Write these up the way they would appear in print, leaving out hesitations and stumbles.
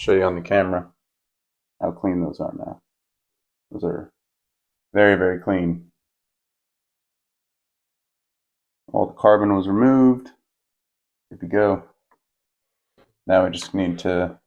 show you on the camera how clean those are now. Those are very, very clean. All the carbon was removed. Good to go. Now we just need to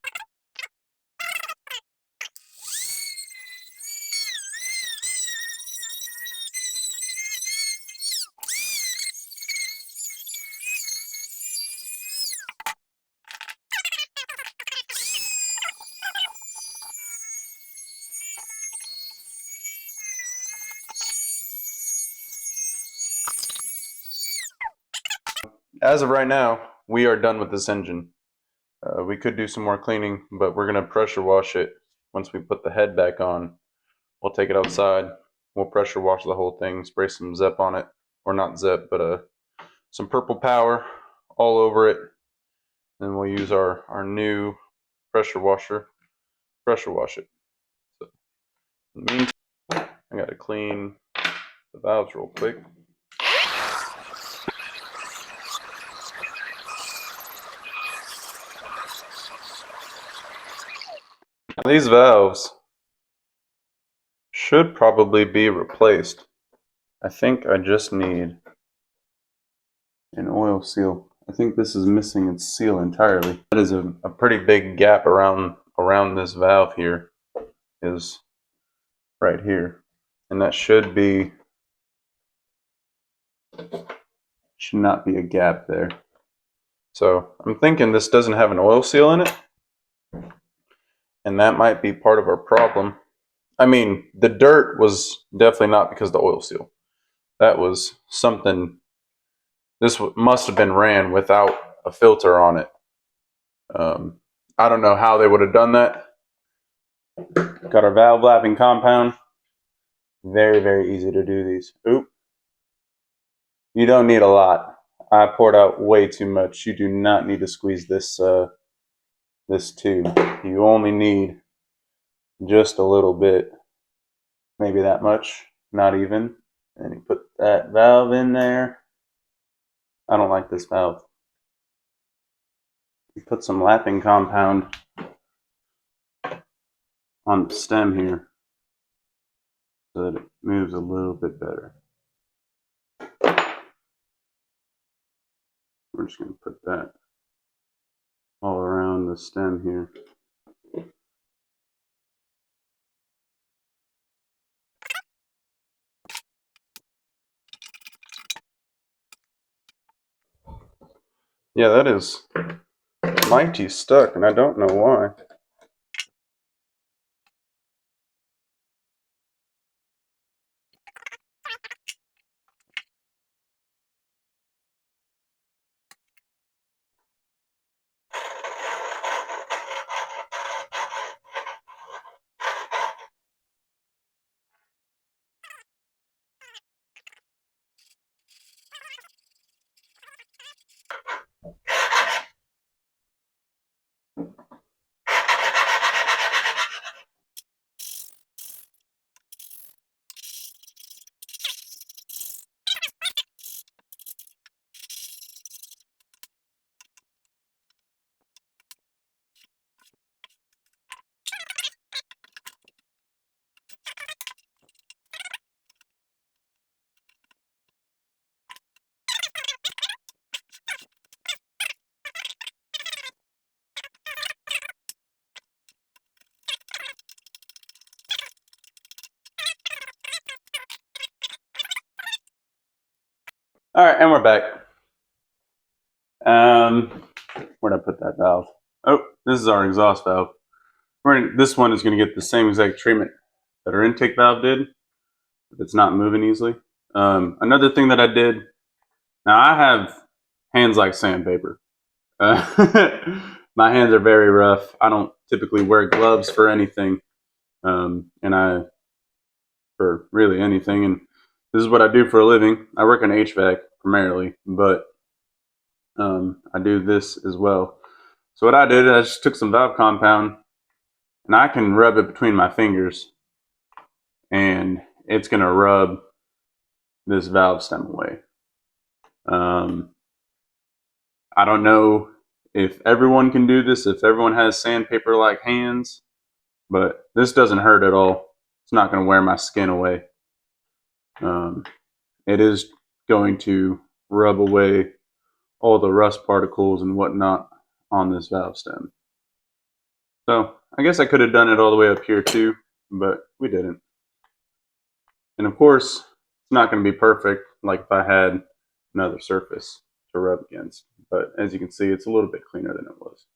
as of right now, we are done with this engine. We could do some more cleaning, but we're going to pressure wash it once we put the head back on. We'll take it outside. We'll pressure wash the whole thing, spray some Zep on it, or not Zep, but some purple power all over it. Then we'll use our new pressure washer, pressure wash it. So in the meantime, I got to clean the valves real quick. Now, these valves should probably be replaced. I think I just need an oil seal. I think this is missing its seal entirely. That is a pretty big gap around this valve here, is right here. And that should not be a gap there. So I'm thinking this doesn't have an oil seal in it, and that might be part of our problem. I mean, the dirt was definitely not because of the oil seal. That was something, this must have been ran without a filter on it. I don't know how they would have done that. Got our valve lapping compound. Very, very easy to do these. Oop. You don't need a lot. I poured out way too much. You do not need to squeeze this this tube. You only need just a little bit, maybe that much, not even. And you put that valve in there. I don't like this valve. You put some lapping compound on the stem here so that it moves a little bit better. We're just going to put that all around the stem here. Yeah, that is mighty stuck, and I don't know why. All right, and we're back. Where'd I put that valve? Oh, this is our exhaust valve. This one is going to get the same exact treatment that our intake valve did, if it's not moving easily. Another thing that I did, now I have hands like sandpaper. My hands are very rough. I don't typically wear gloves for anything, for really anything. And this is what I do for a living. I work in HVAC primarily, but I do this as well. So what I did, I just took some valve compound, and I can rub it between my fingers, and it's going to rub this valve stem away. I don't know if everyone can do this, if everyone has sandpaper-like hands, but this doesn't hurt at all. It's not going to wear my skin away. It is going to rub away all the rust particles and whatnot on this valve stem. So I guess I could have done it all the way up here too, but we didn't. And of course, it's not going to be perfect like if I had another surface to rub against. But as you can see, it's a little bit cleaner than it was.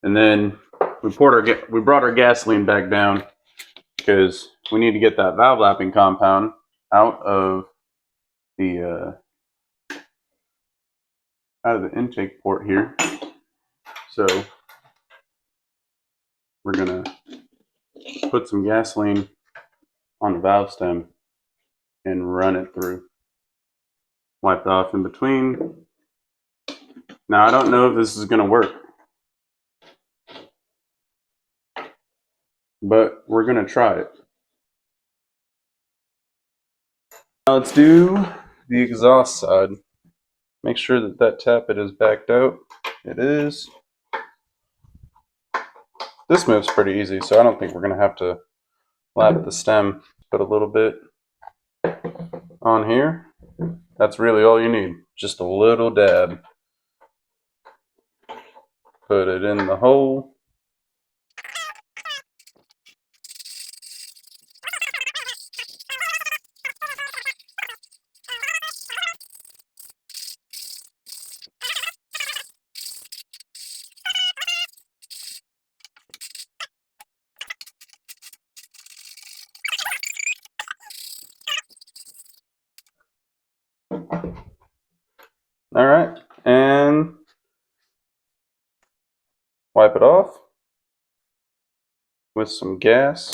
And then we brought our gasoline back down because we need to get that valve lapping compound out of the intake port here. So we're gonna put some gasoline on the valve stem and run it through. Wipe it off in between. Now I don't know if this is gonna work, but we're gonna try it. Now let's do the exhaust side. Make sure that that tappet is backed out. It is. This moves pretty easy, so I don't think we're going to have to lap the stem. Put a little bit on here. That's really all you need. Just a little dab. Put it in the hole. All right, and wipe it off with some gas.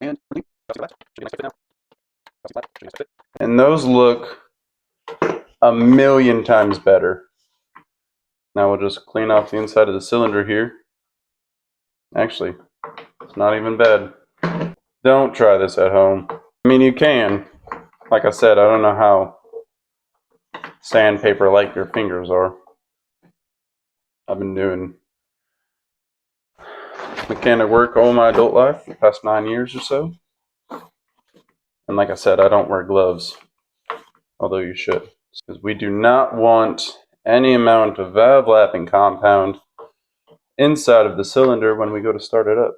And those look a million times better. Now we'll just clean off the inside of the cylinder here. Actually, it's not even bad. Don't try this at home. I mean, you can. Like I said, I don't know how sandpaper like your fingers are. I've been doing mechanic work all my adult life, the past 9 years or so. And like I said, I don't wear gloves, although you should. Because we do not want any amount of valve lapping compound inside of the cylinder when we go to start it up.